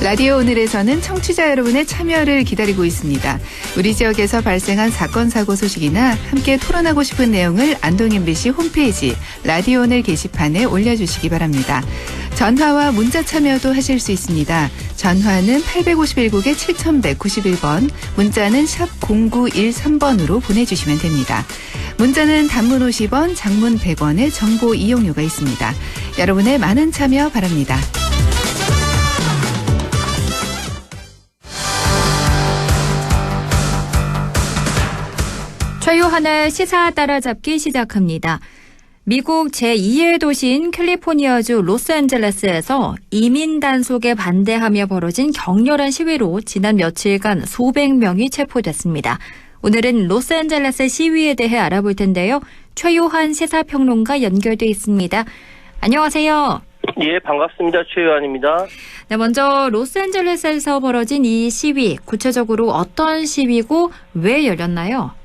라디오 오늘에서는 청취자 여러분의 참여를 기다리고 있습니다. 우리 지역에서 발생한 사건 사고 소식이나 함께 토론하고 싶은 내용을 안동 MBC 홈페이지 라디오 오늘 게시판에 올려주시기 바랍니다. 전화와 문자 참여도 하실 수 있습니다. 전화는 851국에 7191번, 문자는 샵 0913번으로 보내주시면 됩니다. 문자는 단문 50원, 장문 100원의 정보 이용료가 있습니다. 여러분의 많은 참여 바랍니다. 최유한의 시사 따라잡기 시작합니다. 미국 제2의 도시인 캘리포니아주 로스앤젤레스에서 이민 단속에 반대하며 벌어진 격렬한 시위로 지난 며칠간 수백 명이 체포됐습니다. 오늘은 로스앤젤레스 시위에 대해 알아볼 텐데요. 최유한 시사평론가 연결돼 있습니다. 안녕하세요. 예, 반갑습니다. 최유한입니다. 네, 먼저 로스앤젤레스에서 벌어진 이 시위, 구체적으로 어떤 시위고 왜 열렸나요?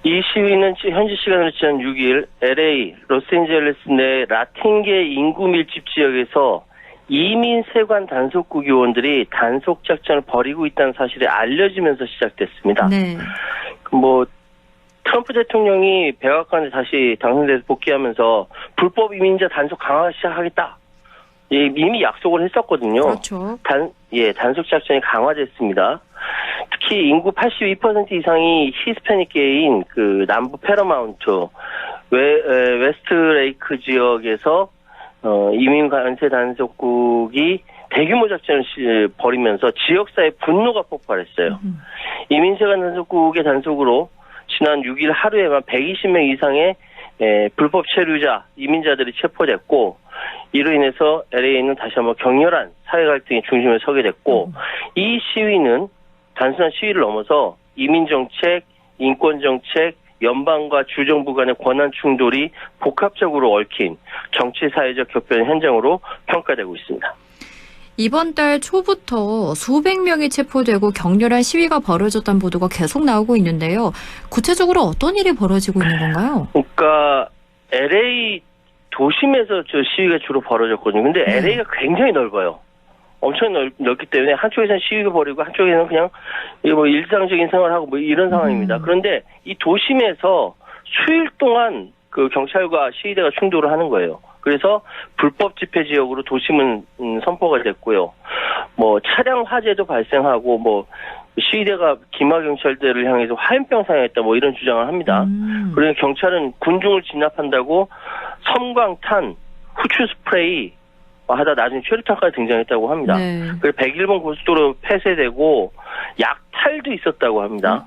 이 시위는 현지 시간으로 지난 6일 LA, 로스앤젤레스 내 라틴계 인구 밀집 지역에서 이민 세관 단속국 요원들이 단속 작전을 벌이고 있다는 사실이 알려지면서 시작됐습니다. 네. 트럼프 대통령이 백악관에 다시 당선돼서 복귀하면서 불법 이민자 단속 강화 시작하겠다. 이미 약속을 했었거든요. 그렇죠. 단속 작전이 강화됐습니다. 특히 인구 82% 이상이 히스패닉계인 남부 페러마운트 웨스트 레이크 지역에서 이민 관세 단속국이 대규모 작전을 벌이면서 지역사회 분노가 폭발했어요. 이민세관 단속국의 단속으로 지난 6일 하루에만 120명 이상의 불법 체류자, 이민자들이 체포됐고 이로 인해서 LA는 다시 한번 격렬한 사회 갈등의 중심에 서게 됐고 이 시위는 단순한 시위를 넘어서 이민정책, 인권정책, 연방과 주정부 간의 권한 충돌이 복합적으로 얽힌 정치사회적 격변의 현장으로 평가되고 있습니다. 이번 달 초부터 수백 명이 체포되고 격렬한 시위가 벌어졌다는 보도가 계속 나오고 있는데요. 구체적으로 어떤 일이 벌어지고 있는 건가요? 그러니까 LA 도심에서 저 시위가 주로 벌어졌거든요. 근데 LA가 굉장히 넓어요. 엄청 넓기 때문에 한쪽에서는 시위가 벌이고 한쪽에서는 그냥 일상적인 생활하고 이런 상황입니다. 그런데 이 도심에서 수일 동안 경찰과 시위대가 충돌을 하는 거예요. 그래서 불법 집회 지역으로 도심은 선포가 됐고요. 차량 화재도 발생하고 시위대가 기마 경찰대를 향해서 화염병 사용했다 이런 주장을 합니다. 그러니 경찰은 군중을 진압한다고 섬광탄, 후추 스프레이 하다 나중에 최루탄까지 등장했다고 합니다. 네. 그래서 101번 고속도로 폐쇄되고 약탈도 있었다고 합니다.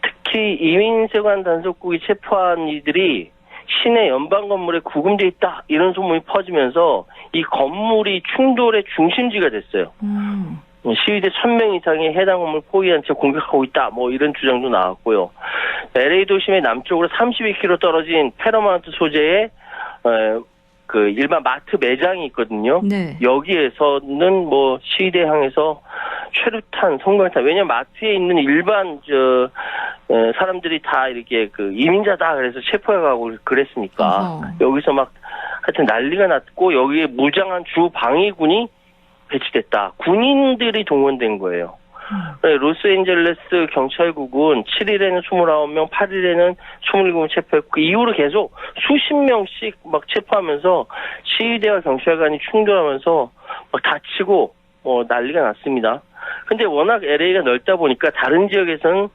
특히 이민세관 단속국이 체포한 이들이 시내 연방 건물에 구금돼 있다 이런 소문이 퍼지면서 이 건물이 충돌의 중심지가 됐어요. 시위대 1000명 이상이 해당 건물 포위한 채 공격하고 있다. 뭐 이런 주장도 나왔고요. LA 도심의 남쪽으로 32km 떨어진 페러마운트 소재의 그 일반 마트 매장이 있거든요. 네. 여기에서는 뭐 시위대 향해서 최루탄, 성광탄. 왜냐면 마트에 있는 일반 사람들이 다 이렇게 그 이민자다 그래서 체포해가고 그랬으니까 여기서 막 하여튼 난리가 났고 여기에 무장한 주 방위군이 배치됐다. 군인들이 동원된 거예요. 로스앤젤레스 경찰국은 7일에는 29명, 8일에는 27명 체포했고 그 이후로 계속 수십 명씩 막 체포하면서 시위대와 경찰관이 충돌하면서 막 다치고 난리가 났습니다. 근데 워낙 LA가 넓다 보니까 다른 지역에서는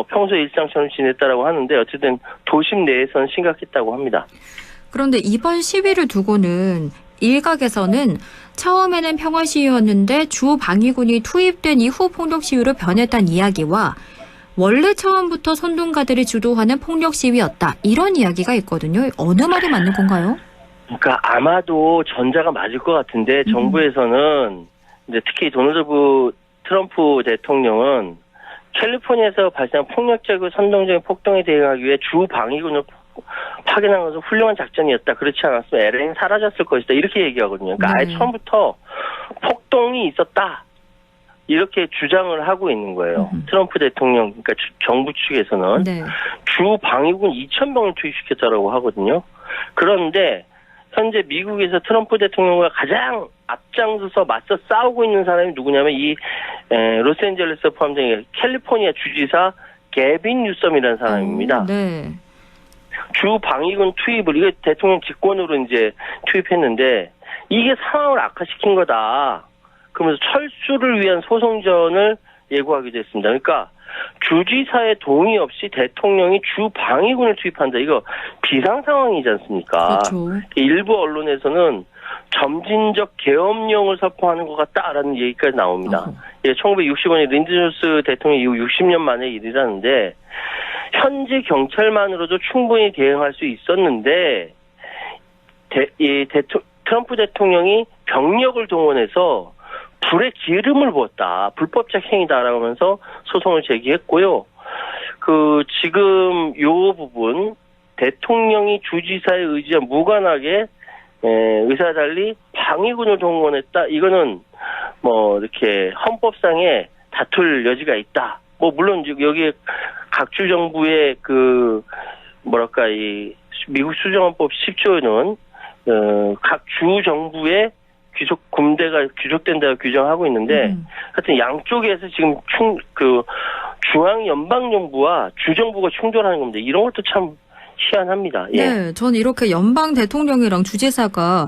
평소 일상처럼 지냈다라고 하는데 어쨌든 도심 내에서는 심각했다고 합니다. 그런데 이번 시위를 두고는 일각에서는 처음에는 평화 시위였는데 주 방위군이 투입된 이후 폭력 시위로 변했다는 이야기와 원래 처음부터 선동가들이 주도하는 폭력 시위였다. 이런 이야기가 있거든요. 어느 말이 맞는 건가요? 그러니까 아마도 전자가 맞을 것 같은데 정부에서는 이제 특히 도널드 트럼프 대통령은 캘리포니아에서 발생한 폭력적이고 선동적인 폭동에 대응하기 위해 주 방위군을 파견한 것은 훌륭한 작전이었다. 그렇지 않았으면 LA는 사라졌을 것이다. 이렇게 얘기하거든요. 그러니까 아예 처음부터 폭동이 있었다. 이렇게 주장을 하고 있는 거예요. 트럼프 대통령, 그러니까 정부 측에서는 네. 주 방위군 2,000명을 투입시켰다고 하거든요. 그런데 현재 미국에서 트럼프 대통령과 가장 앞장서서 맞서 싸우고 있는 사람이 누구냐면 이 로스앤젤레스 포함된 캘리포니아 주지사 게빈 뉴섬이라는 사람입니다. 네. 주 방위군 투입을 이게 대통령 직권으로 이제 투입했는데 이게 상황을 악화시킨 거다. 그러면서 철수를 위한 소송전을 예고하기도 했습니다. 그러니까 주지사의 동의 없이 대통령이 주 방위군을 투입한다. 이거 비상 상황이지 않습니까? 그렇죠. 일부 언론에서는 점진적 계엄령을 선포하는 것 같다라는 얘기까지 나옵니다. 1965년 린드 존스 대통령 이후 60년 만의 일이라는데 현재 경찰만으로도 충분히 대응할 수 있었는데 트럼프 대통령이 병력을 동원해서 불에 기름을 부었다. 불법적 행위다라고 하면서 소송을 제기했고요. 지금 요 부분 대통령이 주지사의 의지와 무관하게 의사와 달리 방위군을 동원했다. 이거는 이렇게 헌법상에 다툴 여지가 있다. 물론 여기에 각주 정부의 이 미국 수정헌법 10조는 각 주 정부의 군대가 귀속된다고 규정하고 있는데 하여튼 양쪽에서 지금 중앙 연방 정부와 주 정부가 충돌하는 겁니다. 이런 것도 참 희한합니다. 예. 네, 전 이렇게 연방 대통령이랑 주지사가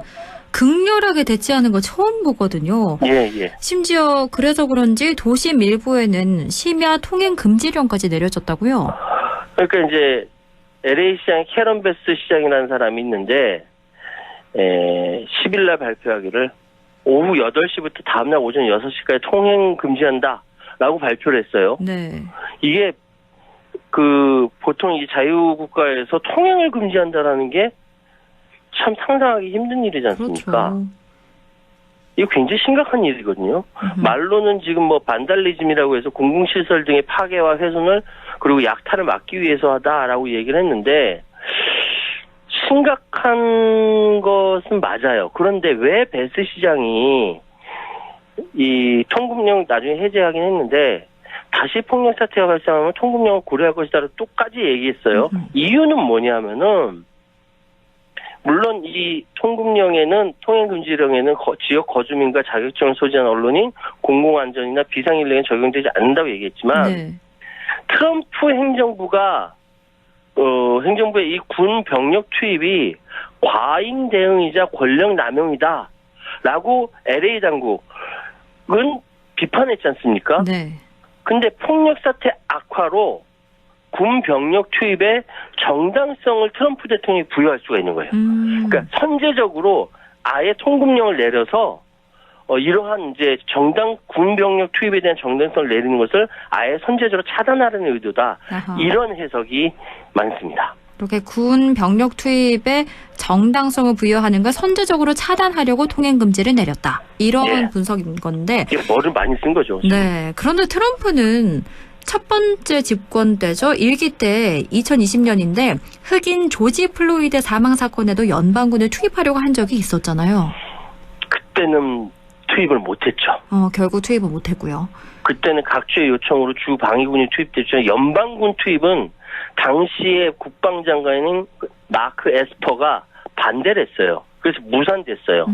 극렬하게 대치하는 거 처음 보거든요. 예. 심지어 그래서 그런지 도심 일부에는 심야 통행 금지령까지 내려졌다고요? 그러니까 이제 LA 시장에 캐런 베스 시장이라는 사람이 있는데 10일 날 발표하기를 오후 8시부터 다음날 오전 6시까지 통행 금지한다라고 발표를 했어요. 네. 이게 보통 이 자유국가에서 통행을 금지한다라는 게 참 상상하기 힘든 일이지 않습니까? 그렇죠. 이거 굉장히 심각한 일이거든요. 말로는 지금 반달리즘이라고 해서 공공시설 등의 파괴와 훼손을 그리고 약탈을 막기 위해서 하다라고 얘기를 했는데 심각한 것은 맞아요. 그런데 왜 베스 시장이 이 통금령 나중에 해제하긴 했는데 다시 폭력 사태가 발생하면 통금령을 고려할 것이다라고 똑같이 얘기했어요. 이유는 뭐냐면은 물론 이 통금령에는 통행금지령에는 지역 거주민과 자격증을 소지한 언론인 공공안전이나 비상인력에 적용되지 않는다고 얘기했지만 네. 트럼프 행정부가 행정부의 이 군 병력 투입이 과잉 대응이자 권력 남용이다라고 LA 당국은 비판했지 않습니까? 네. 근데 폭력 사태 악화로 군 병력 투입의 정당성을 트럼프 대통령이 부여할 수가 있는 거예요. 그러니까 선제적으로 아예 통금령을 내려서 이러한 이제 군 병력 투입에 대한 정당성을 내리는 것을 아예 선제적으로 차단하려는 의도다. 아하. 이런 해석이 많습니다. 그렇게 군 병력 투입에 정당성을 부여하는 걸 선제적으로 차단하려고 통행 금지를 내렸다. 이런 예. 분석인 건데. 이게 뭐를 많이 쓴 거죠. 네. 그런데 트럼프는 첫 번째 집권 때죠. 1기 때 2020년인데 흑인 조지 플로이드 사망 사건에도 연방군을 투입하려고 한 적이 있었잖아요. 그때는 투입을 못했죠. 결국 투입을 못했고요. 그때는 각주의 요청으로 주 방위군이 투입됐죠. 연방군 투입은 당시의 국방장관인 마크 에스퍼가 반대를 했어요. 그래서 무산됐어요.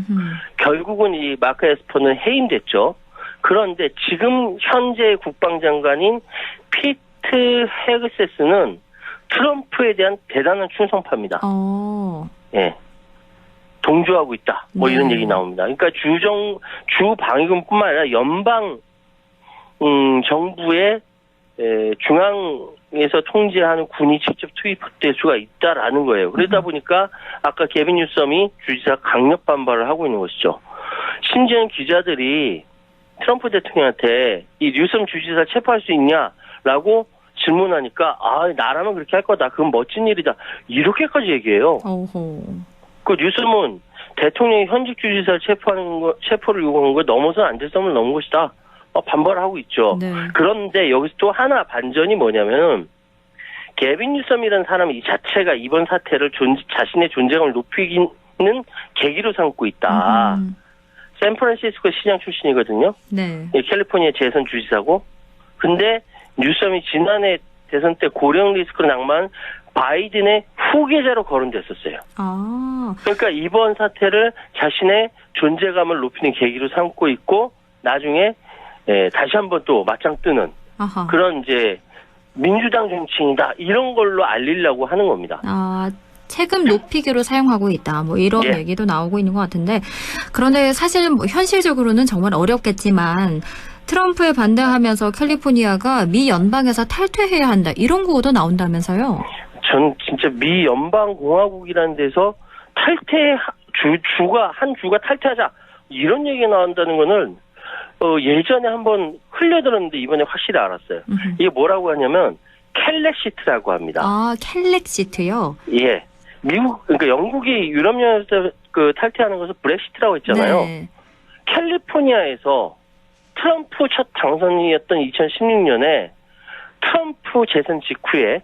결국은 이 마크 에스퍼는 해임됐죠. 그런데 지금 현재 국방장관인 피트 헤그세스는 트럼프에 대한 대단한 충성파입니다. 예. 동조하고 있다. 뭐 이런 얘기 나옵니다. 그러니까 주 방위군뿐만 아니라 연방 정부의 중앙에서 통제하는 군이 직접 투입될 수가 있다라는 거예요. 그러다 보니까 아까 게빈 뉴섬이 주지사 강력 반발을 하고 있는 것이죠. 심지어는 기자들이 트럼프 대통령한테 이 뉴섬 주지사 체포할 수 있냐라고 질문하니까 나라면 그렇게 할 거다. 그건 멋진 일이다. 이렇게까지 얘기해요. 그 뉴섬은 대통령이 현직 주지사를 체포를 요구하는 거 넘어서는 안 될 선을 넘은 것이다. 반발하고 있죠. 네. 그런데 여기서 또 하나 반전이 뭐냐면 게빈 뉴섬이라는 사람이 이 자체가 이번 사태를 자신의 존재감을 높이기는 계기로 삼고 있다. 샌프란시스코 시장 출신이거든요. 네. 캘리포니아 재선 주지사고. 근데 뉴섬이 지난해 대선 때 고령 리스크로 낙마한 바이든의 후계자로 거론됐었어요. 그러니까 이번 사태를 자신의 존재감을 높이는 계기로 삼고 있고 나중에 다시 한번 또 맞짱 뜨는 그런 이제 민주당 정치인이다 이런 걸로 알리려고 하는 겁니다. 세금 높이기로 사용하고 있다. 뭐 이런 얘기도 나오고 있는 것 같은데 그런데 사실 뭐 현실적으로는 정말 어렵겠지만 트럼프에 반대하면서 캘리포니아가 미 연방에서 탈퇴해야 한다. 이런 구호도 나온다면서요. 전 진짜 미 연방공화국이라는 데서 한 주가 탈퇴하자 이런 얘기가 나온다는 거는 예전에 한번 흘려들었는데 이번에 확실히 알았어요. 이게 뭐라고 하냐면 캘렉시트라고 합니다. 캘렉시트요? 예. 그러니까 영국이 유럽연합에서 탈퇴하는 것을 브렉시트라고 했잖아요. 네. 캘리포니아에서 트럼프 첫 당선이었던 2016년에 트럼프 재선 직후에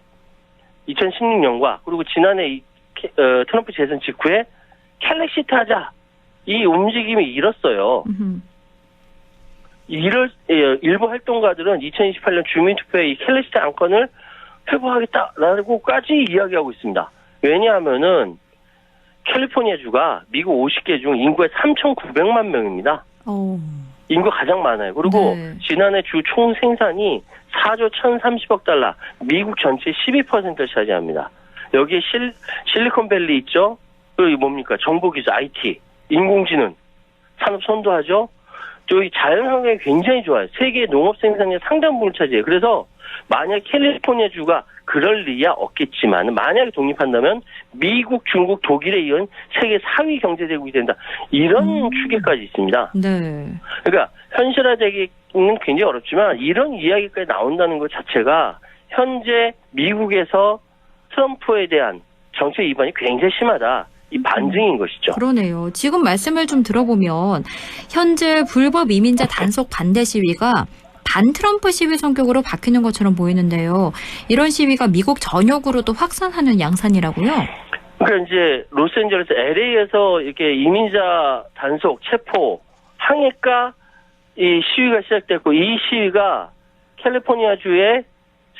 2016년과 그리고 지난해 트럼프 재선 직후에 캘렉시트 하자 이 움직임이 일었어요. 일부 활동가들은 2028년 주민투표의 이 캘렉시트 안건을 회부하겠다라고까지 이야기하고 있습니다. 왜냐하면은 캘리포니아주가 미국 50개 중 인구의 3,900만 명입니다. 인구 가장 많아요. 그리고 지난해 주 총 생산이 4조 1,030억 달러, 미국 전체 12%를 차지합니다. 여기에 실리콘밸리 있죠? 그리고 뭡니까? 정보기술, IT, 인공지능, 산업 선도하죠? 저희 자연환경이 굉장히 좋아요. 세계 농업 생산의 상당 부분을 차지해요. 그래서 만약 캘리포니아주가 그럴 리야 없겠지만 만약에 독립한다면 미국, 중국, 독일에 이은 세계 4위 경제대국이 된다. 이런 추계까지 있습니다. 네. 그러니까 현실화되기는 굉장히 어렵지만 이런 이야기까지 나온다는 것 자체가 현재 미국에서 트럼프에 대한 정책 위반이 굉장히 심하다. 이 반증인 것이죠. 그러네요. 지금 말씀을 좀 들어보면 현재 불법 이민자 단속 반대 시위가 반 트럼프 시위 성격으로 바뀌는 것처럼 보이는데요. 이런 시위가 미국 전역으로도 확산하는 양상이라고요? 그러니까 이제 로스앤젤레스 LA에서 이렇게 이민자 단속, 체포, 항해가 이 시위가 시작됐고 이 시위가 캘리포니아주의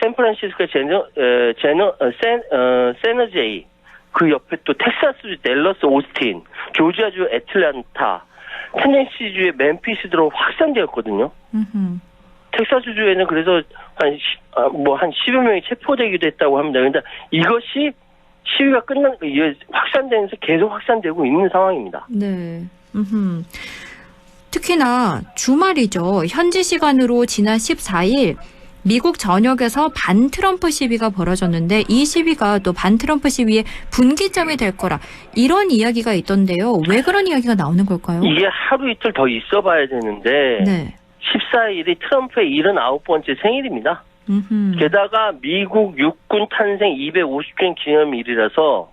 샌프란시스코 세너제이 그 옆에 또 텍사스주 댈러스 오스틴, 조지아주 애틀랜타, 테네시주의 멤피스로 확산되었거든요. 텍사스주에는 그래서 한 10여 명이 체포되기도 했다고 합니다. 그런데 이것이 시위가 확산되면서 계속 확산되고 있는 상황입니다. 네. 특히나 주말이죠. 현지 시간으로 지난 14일 미국 전역에서 반 트럼프 시위가 벌어졌는데 이 시위가 또 반 트럼프 시위의 분기점이 될 거라 이런 이야기가 있던데요. 왜 그런 이야기가 나오는 걸까요? 이게 하루 이틀 더 있어 봐야 되는데 14일이 트럼프의 79번째 생일입니다. 게다가 미국 육군 탄생 250주년 기념일이라서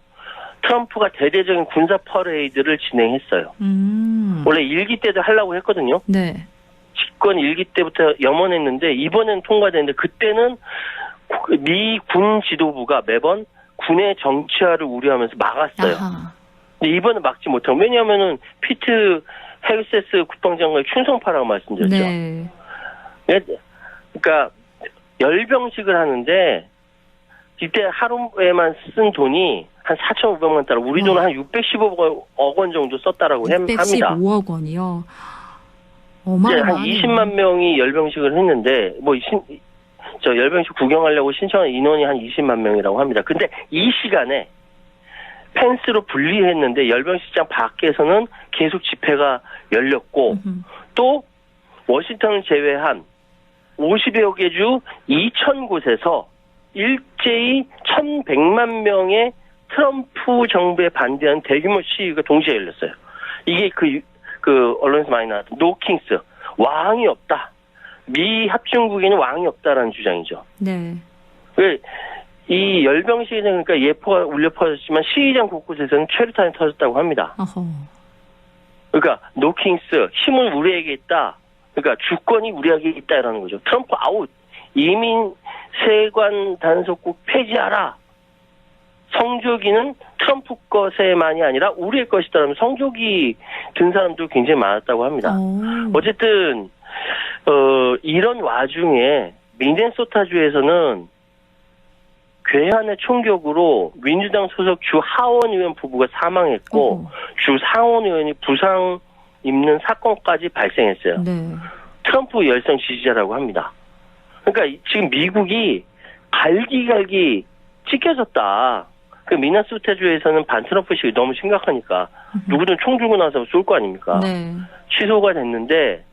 트럼프가 대대적인 군사 퍼레이드를 진행했어요. 원래 1기 때도 하려고 했거든요. 네. 집권 1기 때부터 염원했는데 이번엔 통과됐는데 그때는 미 군 지도부가 매번 군의 정치화를 우려하면서 막았어요. 아하. 근데 이번은 막지 못하고 왜냐하면은 피트 헬세스 국방장관이 충성파라고 말씀드렸죠. 네. 그러니까 열병식을 하는데 이때 하루에만 쓴 돈이 한 4,500만 달러, 우리 돈은 한 615억 원 정도 썼다라고 합니다. 615억 원이요. 이제 어마어마하네요. 한 20만 명이 열병식을 했는데 저 열병식 구경하려고 신청한 인원이 한 20만 명이라고 합니다. 근데 이 시간에 펜스로 분리했는데 열병식장 밖에서는 계속 집회가 열렸고 또 워싱턴을 제외한 50여 개 주 2,000곳에서 일제히 1,100만 명의 트럼프 정부에 반대한 대규모 시위가 동시에 열렸어요. 이게 그 언론에서 많이 나왔던 노킹스, 왕이 없다. 미 합중국에는 왕이 없다라는 주장이죠. 네. 이 열병식에는 그러니까 예포가 울려 퍼졌지만 시위장 곳곳에서는 최루탄이 터졌다고 합니다. 어허. 그러니까 노킹스, 힘은 우리에게 있다. 그러니까 주권이 우리에게 있다라는 거죠. 트럼프 아웃, 이민 세관 단속국 폐지하라. 성조기는 트럼프 것에만이 아니라 우리의 것이다라면 성조기 든 사람도 굉장히 많았다고 합니다. 어쨌든 이런 와중에 미네소타주에서는 괴한의 총격으로 민주당 소속 주 하원 의원 부부가 사망했고 주 상원 의원이 부상 입는 사건까지 발생했어요. 네. 트럼프 열성 지지자라고 합니다. 그러니까 지금 미국이 갈기갈기 찢겨졌다. 그 미네소타주에서는 반트럼프식이 너무 심각하니까 누구든 총 들고 나서 쏠 거 아닙니까? 네. 취소가 됐는데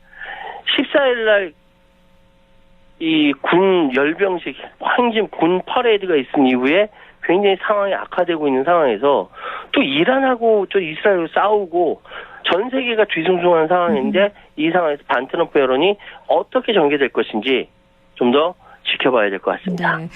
14일 날 이 군 열병식 황진 군 퍼레이드가 있은 이후에 굉장히 상황이 악화되고 있는 상황에서 또 이란하고 또 이스라엘로 싸우고 전 세계가 뒤숭숭한 상황인데 이 상황에서 반트럼프 여론이 어떻게 전개될 것인지 좀 더 지켜봐야 될 것 같습니다. 네.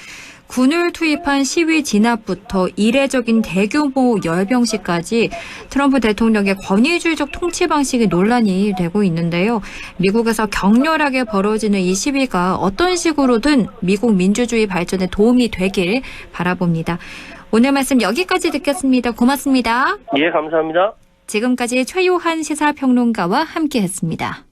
군을 투입한 시위 진압부터 이례적인 대규모 열병식까지 트럼프 대통령의 권위주의적 통치 방식이 논란이 되고 있는데요. 미국에서 격렬하게 벌어지는 이 시위가 어떤 식으로든 미국 민주주의 발전에 도움이 되길 바라봅니다. 오늘 말씀 여기까지 듣겠습니다. 고맙습니다. 예, 감사합니다. 지금까지 최요한 시사평론가와 함께했습니다.